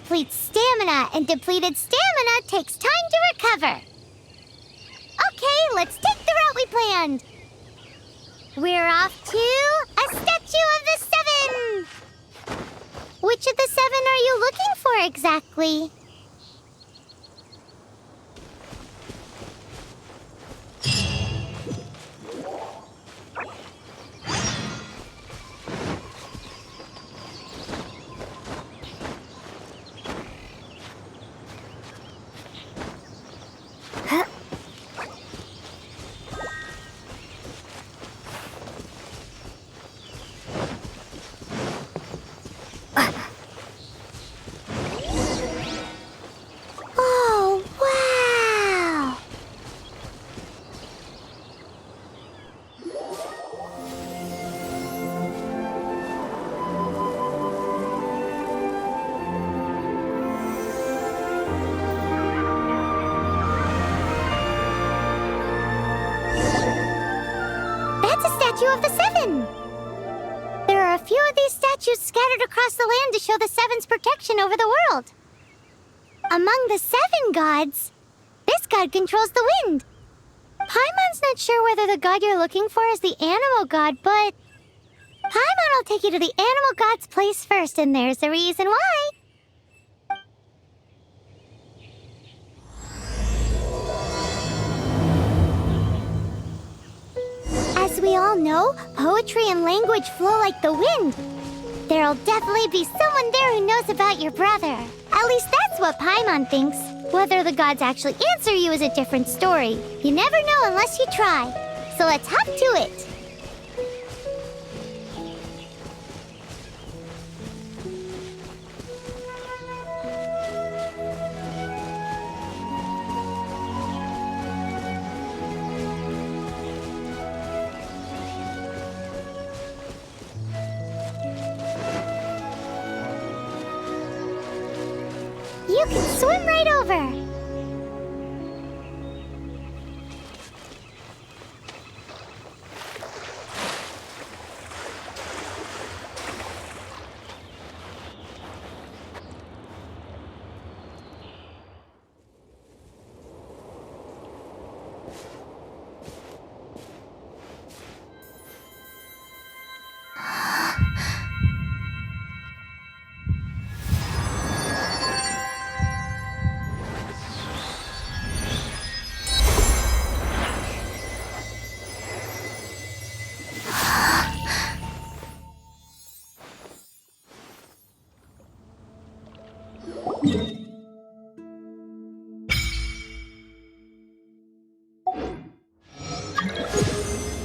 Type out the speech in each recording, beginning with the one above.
depletes stamina, and depleted stamina takes time to recover. Okay, let's take the route we planned. We're off to a Statue of the Seven! Which of the 7 are you looking for exactly? Oh, wow! That's a statue of the 7! There are a few of these statues scattered across the land to show the 7's protection over the world. Among the 7 gods, this god controls the wind. Paimon's not sure whether the god you're looking for is the animal god, but Paimon will take you to the animal god's place first, and there's a reason why. As we all know, poetry and language flow like the wind. There'll definitely be someone there who knows about your brother. At least that's what Paimon thinks. Whether the gods actually answer you is a different story. You never know unless you try. So let's hop to it. You can swim right over.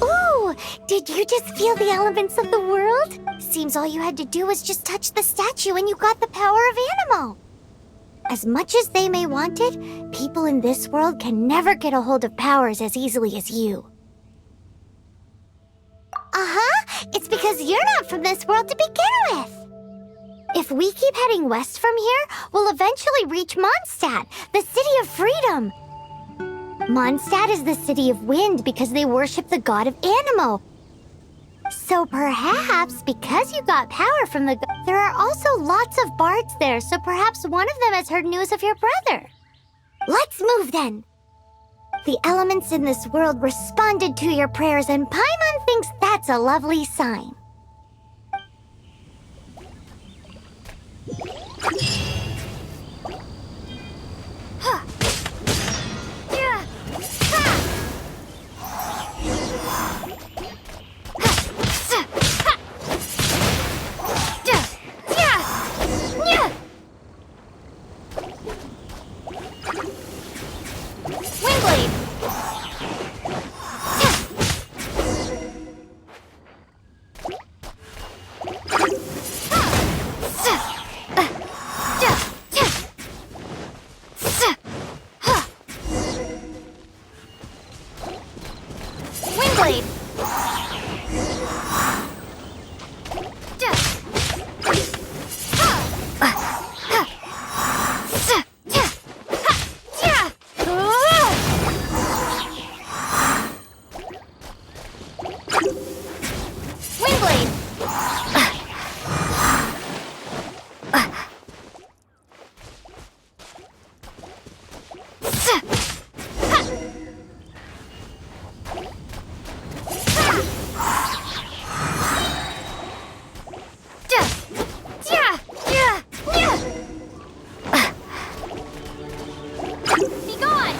Ooh, did you just feel the elements of the world? Seems all you had to do was just touch the statue and you got the power of Animo. As much as they may want it, people in this world can never get a hold of powers as easily as you. Uh-huh, it's because you're not from this world to begin with. If we keep heading west from here, we'll eventually reach Mondstadt, the city of freedom. Mondstadt is the city of wind because they worship the god of Animo. So perhaps, because you got power from the god, there are also lots of bards there, so perhaps one of them has heard news of your brother. Let's move then. The elements in this world responded to your prayers, and Paimon thinks that's a lovely sign. Be gone!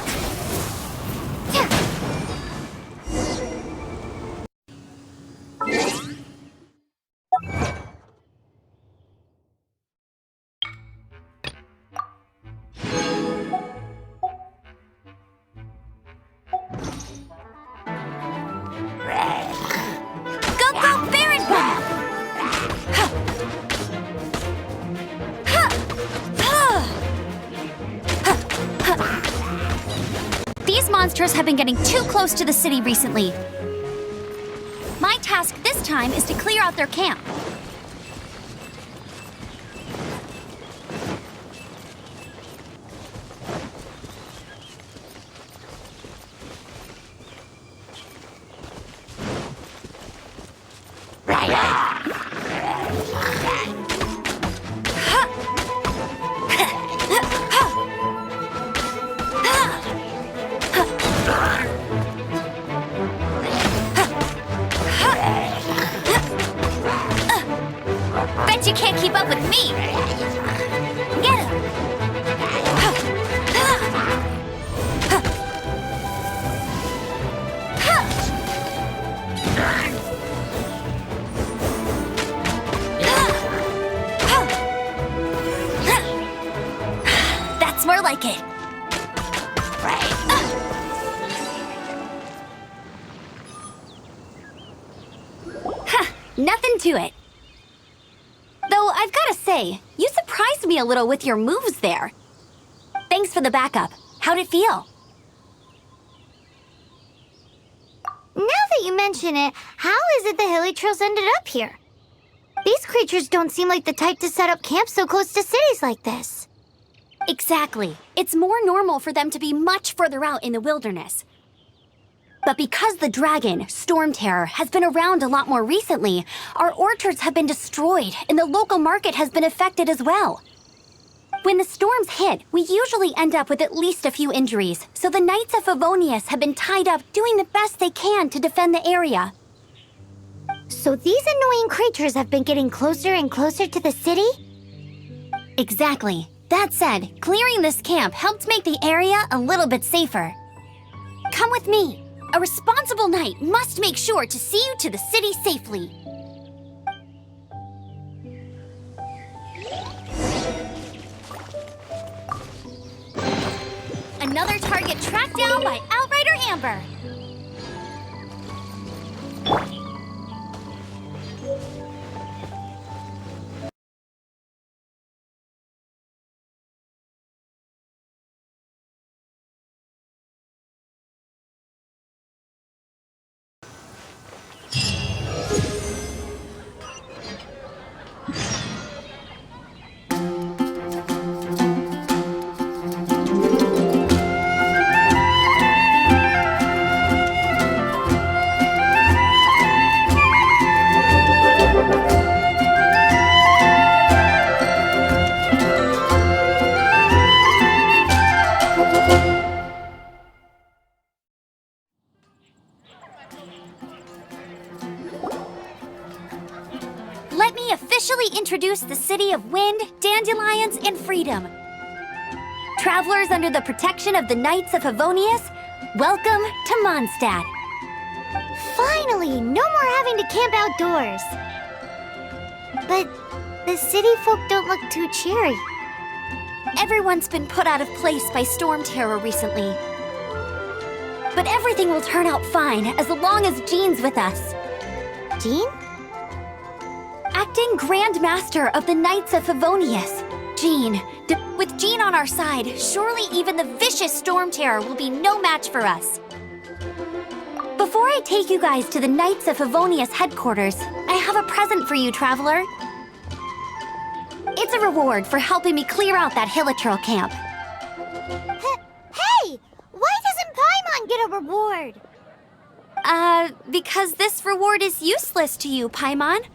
These monsters have been getting too close to the city recently. My task this time is to clear out their camp. Bet you can't keep up with me! Get him! That's more like it. Nothing to it. Though I've gotta say, you surprised me a little with your moves there. Thanks for the backup. How'd it feel? Now that you mention it, how is it the Hilichurls ended up here? These creatures don't seem like the type to set up camp so close to cities like this. Exactly. It's more normal for them to be much further out in the wilderness. But because the dragon, Storm Terror, has been around a lot more recently, our orchards have been destroyed and the local market has been affected as well. When the storms hit, we usually end up with at least a few injuries, so the Knights of Favonius have been tied up doing the best they can to defend the area. So these annoying creatures have been getting closer and closer to the city? Exactly. That said, clearing this camp helped make the area a little bit safer. Come with me. A responsible knight must make sure to see you to the city safely. Another target tracked down by Outrider Amber. Let me officially introduce the city of wind, dandelions, and freedom. Travelers under the protection of the Knights of Favonius, welcome to Mondstadt. Finally, no more having to camp outdoors. But the city folk don't look too cheery. Everyone's been put out of place by Storm Terror recently. But everything will turn out fine as long as Jean's with us. Jean? Acting Grand Master of the Knights of Favonius, Jean. With Jean on our side, surely even the vicious Storm Terror will be no match for us. Before I take you guys to the Knights of Favonius headquarters, I have a present for you, Traveler. It's a reward for helping me clear out that Hilichurl camp. Hey! Why doesn't Paimon get a reward? Because this reward is useless to you, Paimon.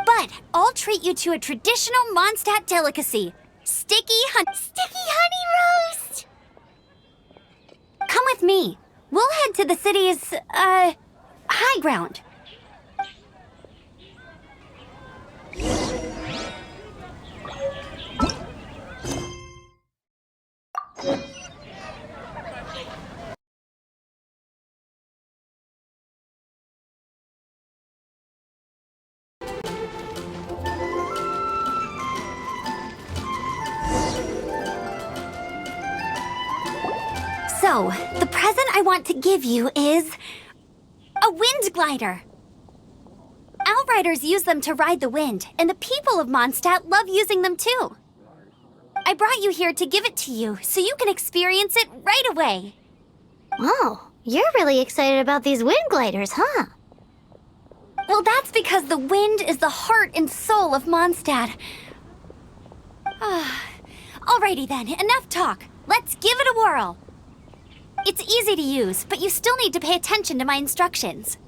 But I'll treat you to a traditional Mondstadt delicacy, sticky honey roast! Come with me. We'll head to the city's, high ground. So, the present I want to give you is a wind glider. Outriders use them to ride the wind, and the people of Mondstadt love using them too. I brought you here to give it to you, so you can experience it right away. Oh, you're really excited about these wind gliders, huh? Well, that's because the wind is the heart and soul of Mondstadt. Alrighty then, enough talk. Let's give it a whirl. It's easy to use, but you still need to pay attention to my instructions.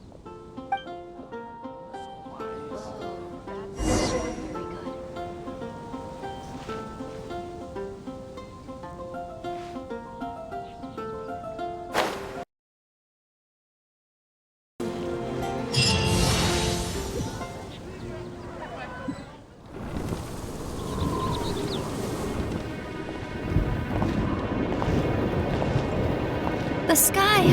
The sky.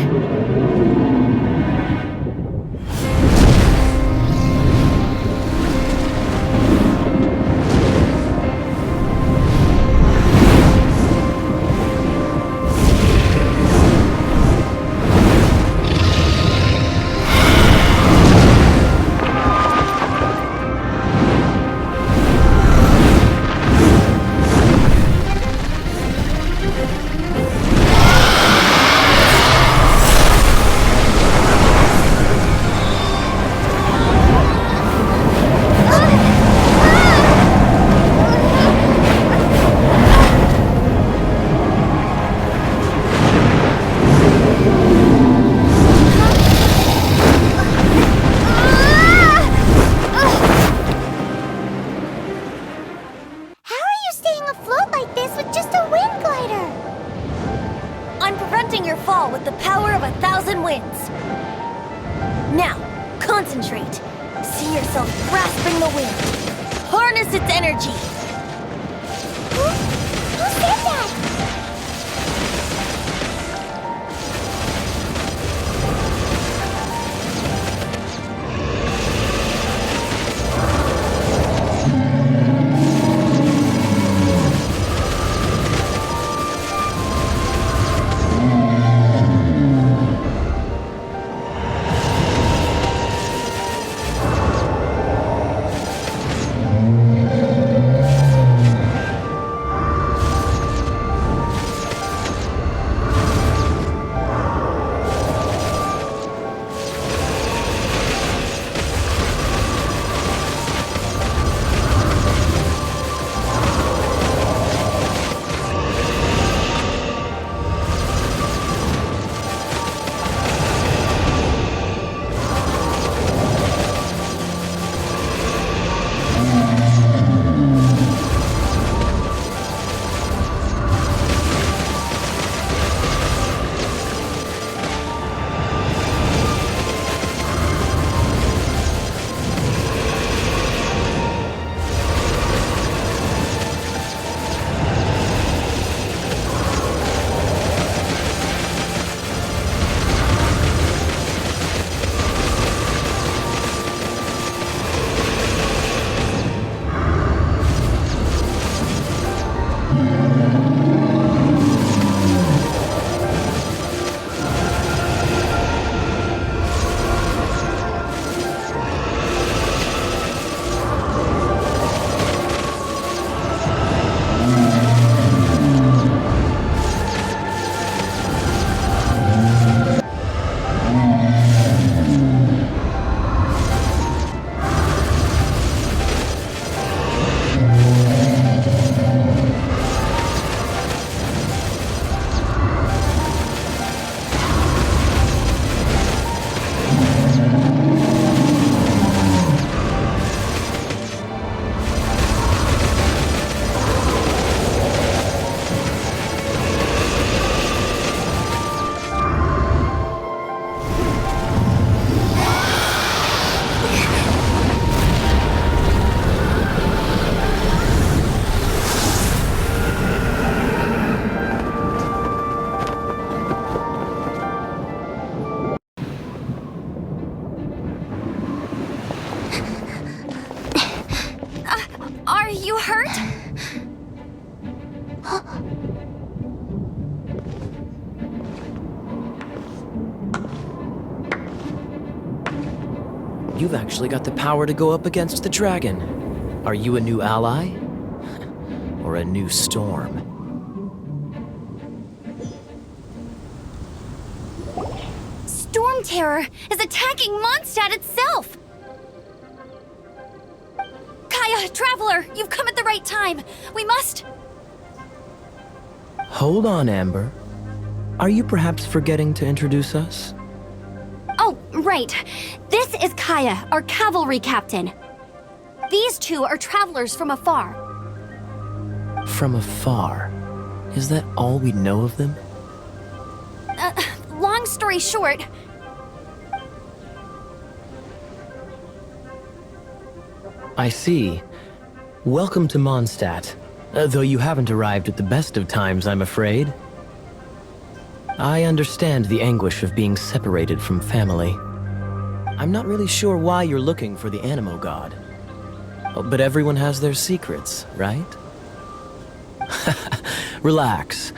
With the power of 1,000 winds. Now, concentrate. See yourself grasping the wind. Harness its energy. Who said that? You've actually got the power to go up against the dragon. Are you a new ally? Or a new storm? Storm Terror is attacking Mondstadt itself! Kaya, Traveler, you've come at the right time. We must... Hold on, Amber. Are you perhaps forgetting to introduce us? Oh, right. This is Kaya, our cavalry captain. These two are travelers from afar. From afar? Is that all we know of them? Long story short... I see. Welcome to Mondstadt. Though you haven't arrived at the best of times, I'm afraid. I understand the anguish of being separated from family. I'm not really sure why you're looking for the Animo God. But everyone has their secrets, right? Relax.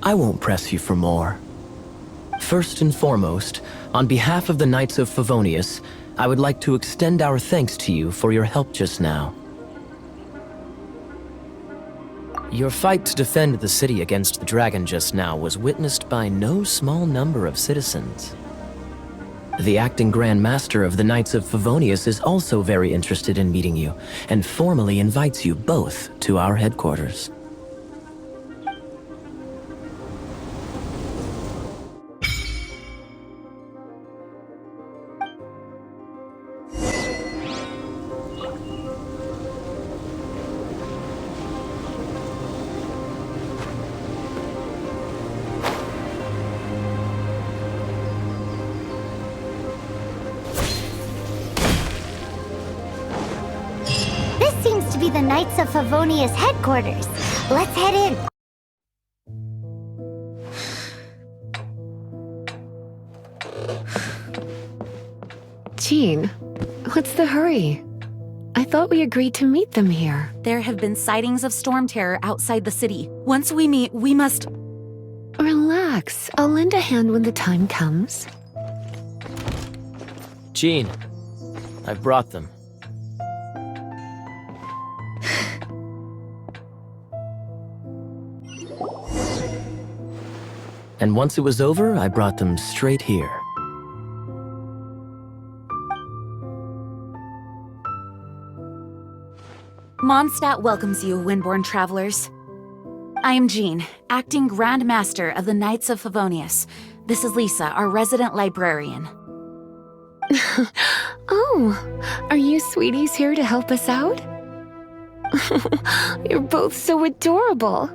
I won't press you for more. First and foremost, on behalf of the Knights of Favonius, I would like to extend our thanks to you for your help just now. Your fight to defend the city against the dragon just now was witnessed by no small number of citizens. The acting Grand Master of the Knights of Favonius is also very interested in meeting you, and formally invites you both to our headquarters. Seems to be the Knights of Favonius headquarters. Let's head in. Jean, what's the hurry? I thought we agreed to meet them here. There have been sightings of storm terror outside the city. Once we meet, we must... Relax. I'll lend a hand when the time comes. Jean, I've brought them. And once it was over, I brought them straight here. Mondstadt welcomes you, Windborn travelers. I am Jean, acting Grand Master of the Knights of Favonius. This is Lisa, our resident librarian. Oh, are you sweeties here to help us out? You're both so adorable.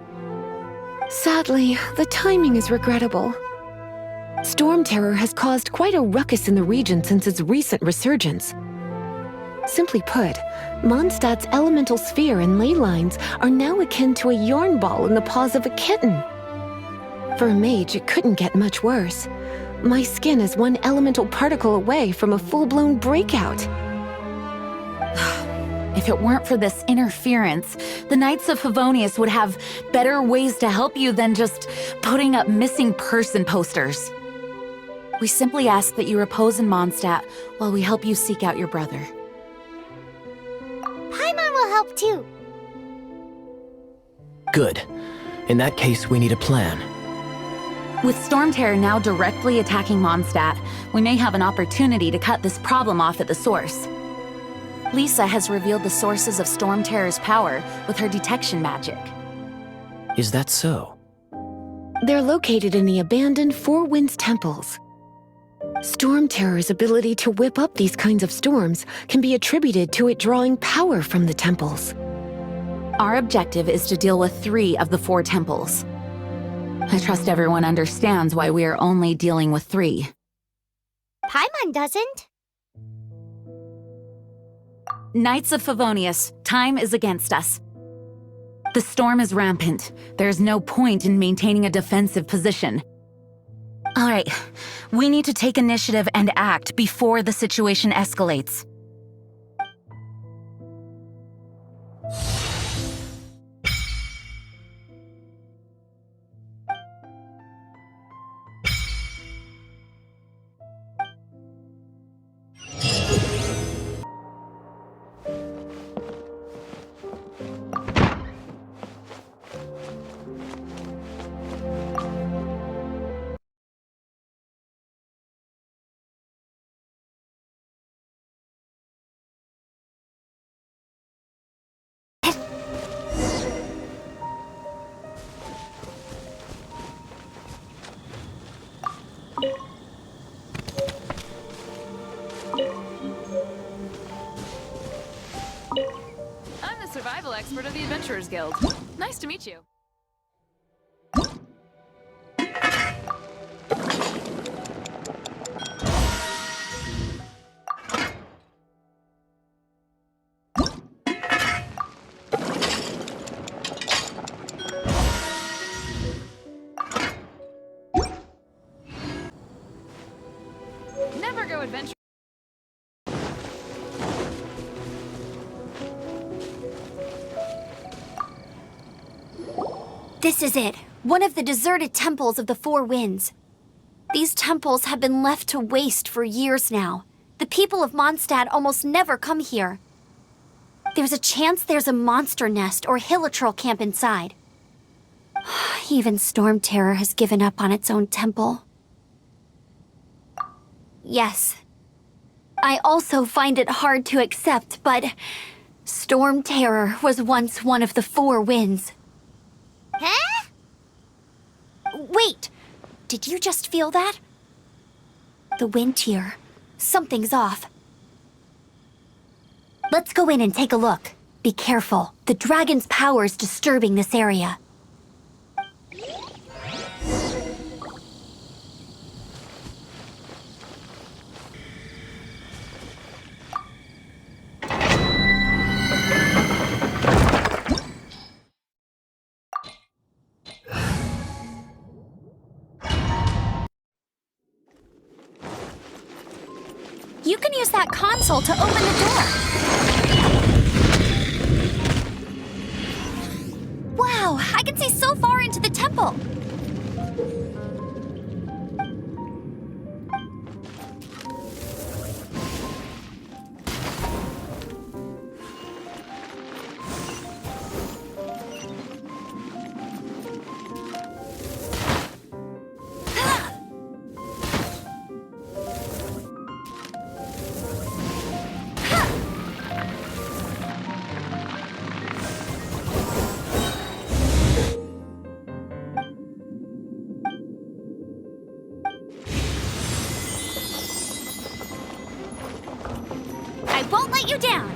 Sadly, the timing is regrettable. Storm terror has caused quite a ruckus in the region since its recent resurgence. Simply put, Mondstadt's elemental sphere and ley lines are now akin to a yarn ball in the paws of a kitten. For a mage, it couldn't get much worse. My skin is one elemental particle away from a full-blown breakout. If it weren't for this interference, the Knights of Favonius would have better ways to help you than just putting up missing person posters. We simply ask that you repose in Mondstadt while we help you seek out your brother. Paimon will help too. Good. In that case, we need a plan. With Storm Terror now directly attacking Mondstadt, we may have an opportunity to cut this problem off at the source. Lisa has revealed the sources of Storm Terror's power with her detection magic. Is that so? They're located in the abandoned Four Winds temples. Storm Terror's ability to whip up these kinds of storms can be attributed to it drawing power from the temples. Our objective is to deal with 3 of the 4 temples. I trust everyone understands why we are only dealing with 3. Paimon doesn't. Knights of Favonius, time is against us. The storm is rampant. There's no point in maintaining a defensive position. All right, we need to take initiative and act before the situation escalates. expert of the Adventurers Guild. Nice to meet you. Never go adventure. This is it. One of the deserted temples of the Four Winds. These temples have been left to waste for years now. The people of Mondstadt almost never come here. There's a chance there's a monster nest or hilitrol camp inside. Even Storm Terror has given up on its own temple. Yes. I also find it hard to accept, but Storm Terror was once one of the Four Winds. Huh? Wait! Did you just feel that? The wind here. Something's off. Let's go in and take a look. Be careful. The dragon's power is disturbing this area. You can use that console to open the door. Wow, I can see so far into the temple. I won't let you down.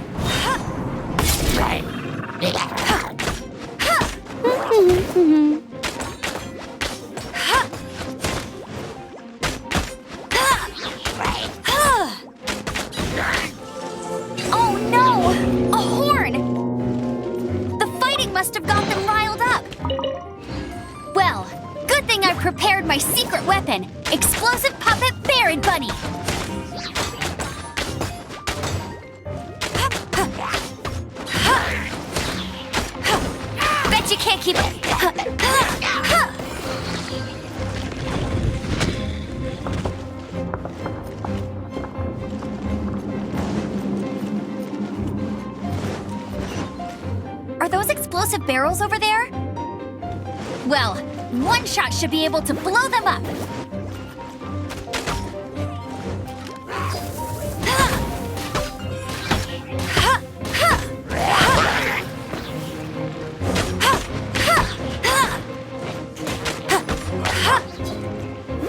Oh no! A horn! The fighting must have got them riled up. Well, good thing I prepared my secret weapon, explosive puppet Baron Bunny. Bet you can't keep it. Are those explosive barrels over there? Well, one shot should be able to blow them up.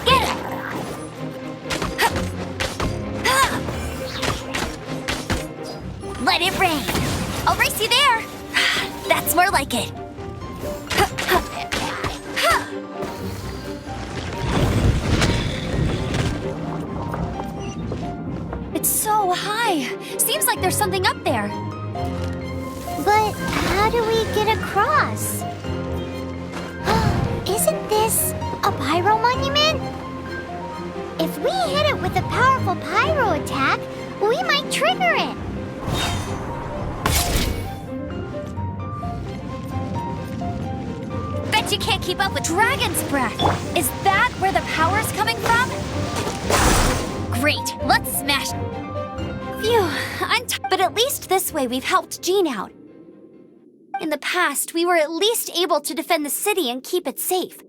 Get it! Let it rain. I'll race you there. That's more like it. It's so high. Seems like there's something up there. But how do we get across? Isn't this a pyro monument? If we hit it with a powerful pyro attack, we might trigger it. Bet you can't keep up with Dragon's Breath. Is that where the power's coming from? Great, let's smash. Phew, but at least this way we've helped Jean out. In the past, we were at least able to defend the city and keep it safe.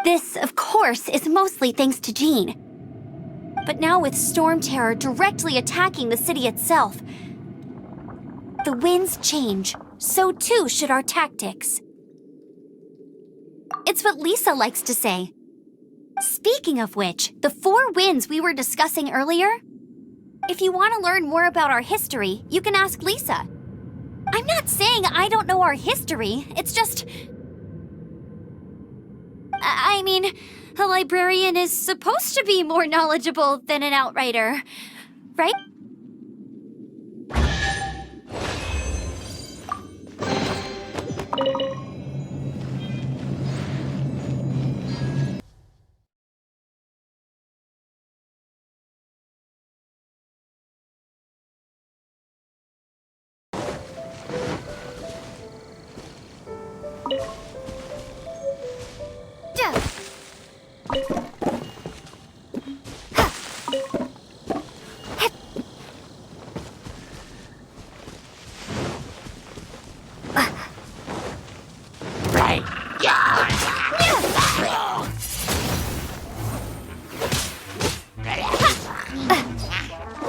This, of course, is mostly thanks to Jean. But now with Storm Terror directly attacking the city itself, the winds change, so too should our tactics. It's what Lisa likes to say. Speaking of which, the Four Winds we were discussing earlier, if you want to learn more about our history, you can ask Lisa. I'm not saying I don't know our history. It's just... I mean, a librarian is supposed to be more knowledgeable than an outrider, right?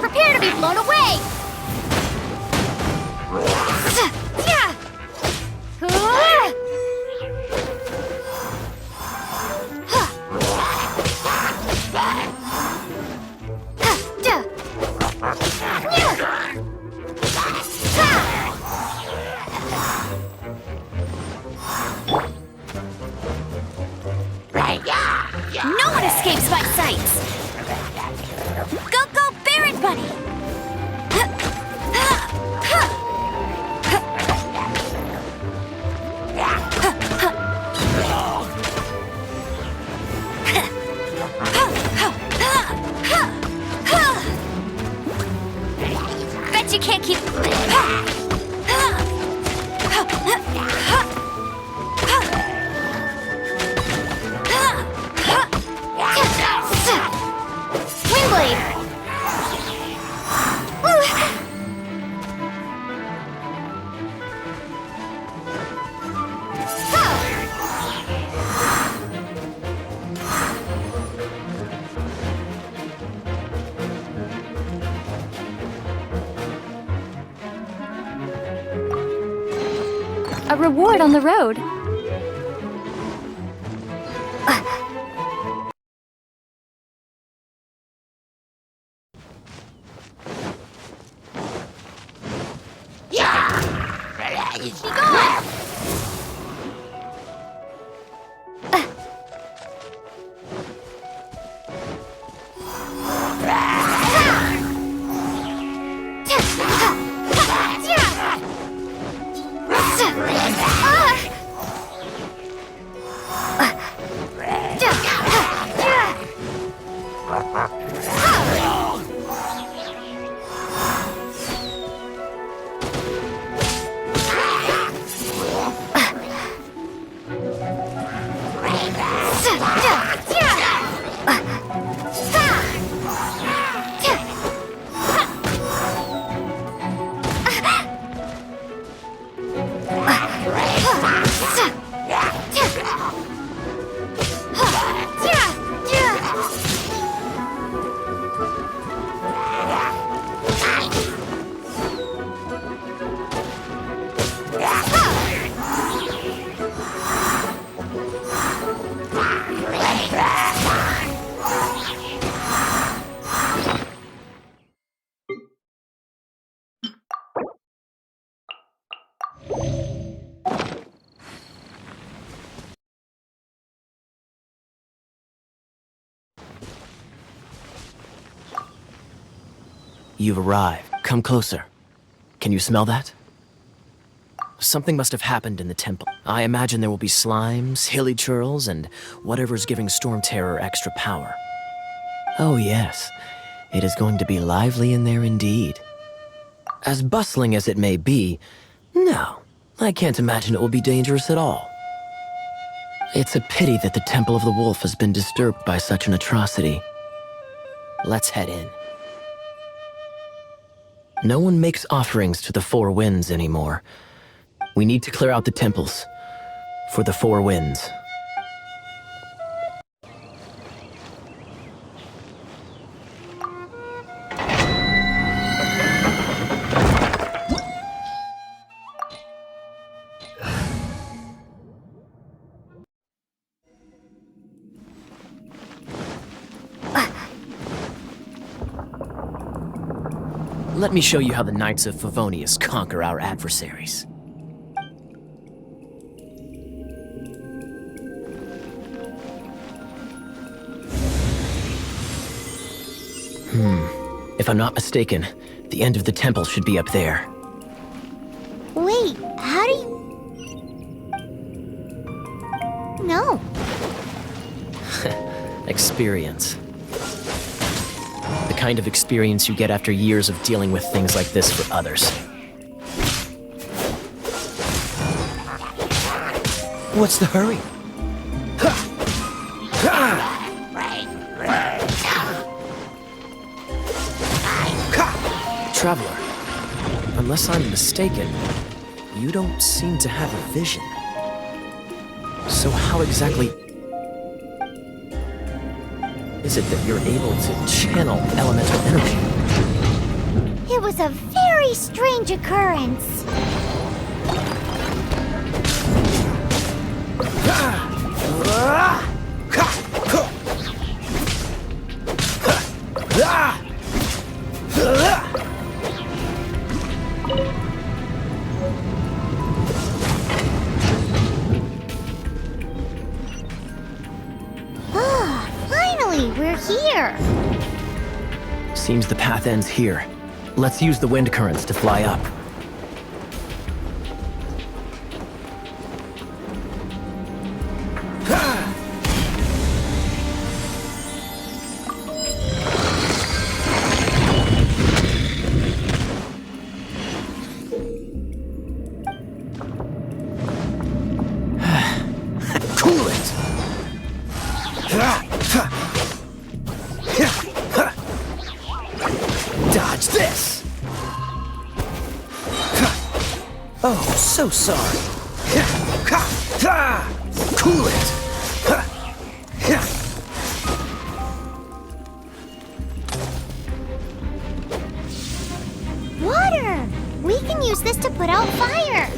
Prepare to be blown away! No one escapes my sights! Go, go, Baron Bunny! Bet you can't keep... Windblade! A reward on the road. Be gone! You've arrived. Come closer. Can you smell that? Something must have happened in the temple. I imagine there will be slimes, hilly churls, and whatever's giving Storm Terror extra power. Oh yes, it is going to be lively in there indeed. As bustling as it may be, no, I can't imagine it will be dangerous at all. It's a pity that the Temple of the Wolf has been disturbed by such an atrocity. Let's head in. No one makes offerings to the Four Winds anymore. We need to clear out the temples for the Four Winds. Let me show you how the Knights of Favonius conquer our adversaries. If I'm not mistaken, the end of the temple should be up there. Wait, how do you... No. Experience. The kind of experience you get after years of dealing with things like this for others. What's the hurry? Traveler, unless I'm mistaken, you don't seem to have a vision. So how exactly is it that you're able to channel elemental energy? It was a very strange occurrence. Finally, we're here. Seems the path ends here. Let's use the wind currents to fly up. Cool it! Dodge this! Oh, so sorry. Cool it! Water! We can use this to put out fire.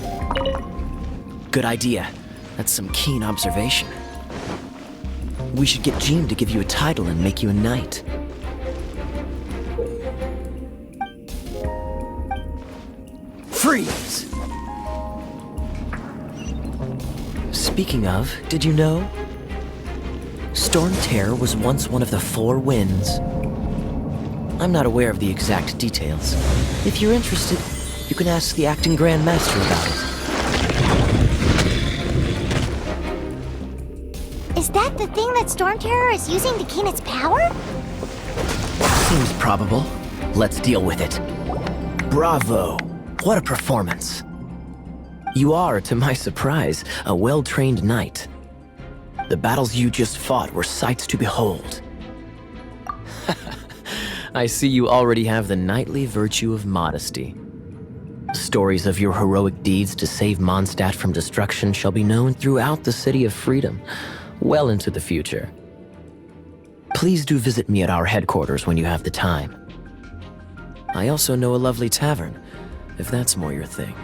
Good idea. That's some keen observation. We should get Jean to give you a title and make you a knight. Freeze! Speaking of, did you know? Storm Terror was once one of the 4 winds. I'm not aware of the exact details. If you're interested, you can ask the acting Grand Master about it. Is that the thing that Storm Terror is using to gain its power? Seems probable. Let's deal with it. Bravo! What a performance. You are, to my surprise, a well-trained knight. The battles you just fought were sights to behold. I see you already have the knightly virtue of modesty. Stories of your heroic deeds to save Mondstadt from destruction shall be known throughout the City of Freedom, well into the future. Please do visit me at our headquarters when you have the time. I also know a lovely tavern, if that's more your thing.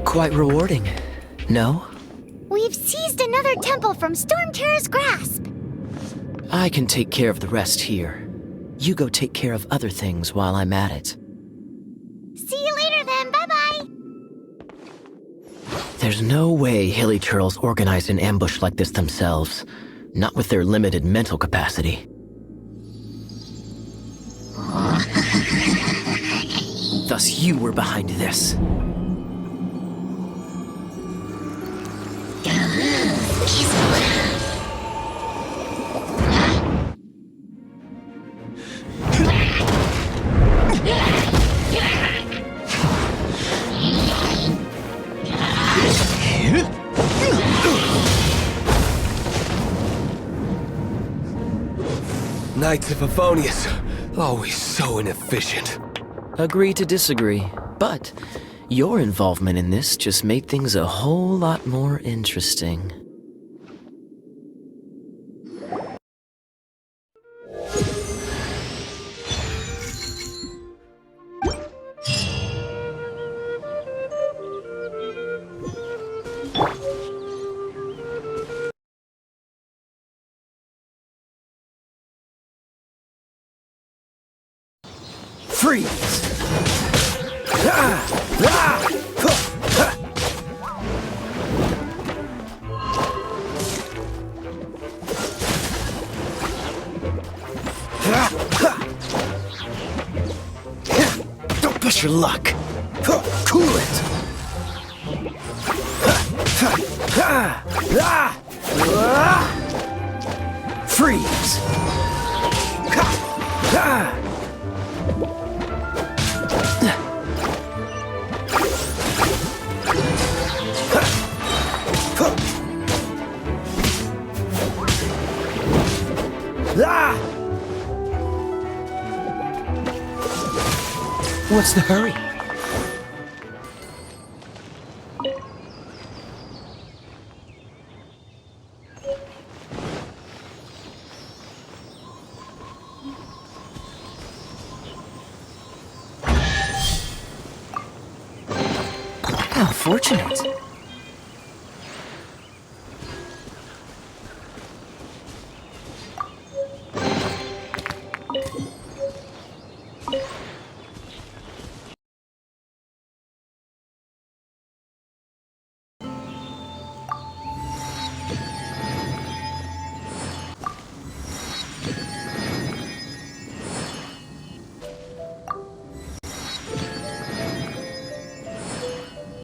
Quite rewarding, no? We've seized another temple from Storm Terror's grasp. I can take care of the rest here. You go take care of other things while I'm at it. See you later then, bye-bye. There's no way Hilly Churls organized an ambush like this themselves, not with their limited mental capacity. Thus you were behind this. Knights of Favonius, always so inefficient. Agree to disagree, but your involvement in this just made things a whole lot more interesting. Freeze! Don't push your luck. Cool it. Freeze. What's the hurry? How fortunate.